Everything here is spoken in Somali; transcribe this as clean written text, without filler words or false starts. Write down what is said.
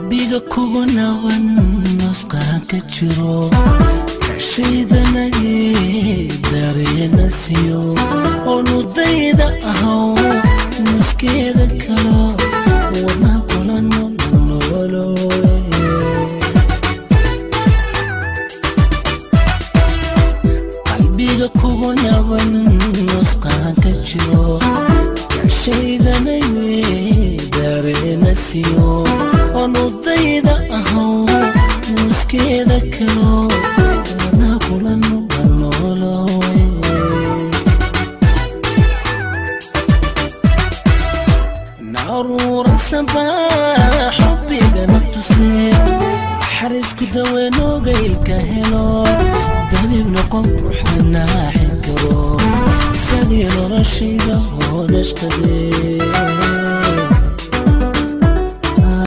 qalbiga kugu nawan nusqaan ka jiro kashiidanay dareena siyo onudayda ahaw nuskeeda kalo wadna kula nololo qalbiga kugu nawan nusqaan ka jiro kashiidanay dareena siyo onudayda ahaw nuskeeda kalo wadna kula nololo نارور الصباح حبك نقتصني حرس كدوينو قيل كهلو دبيب نقوم روحنا حنكرو سبيل رشيدة ونشقدي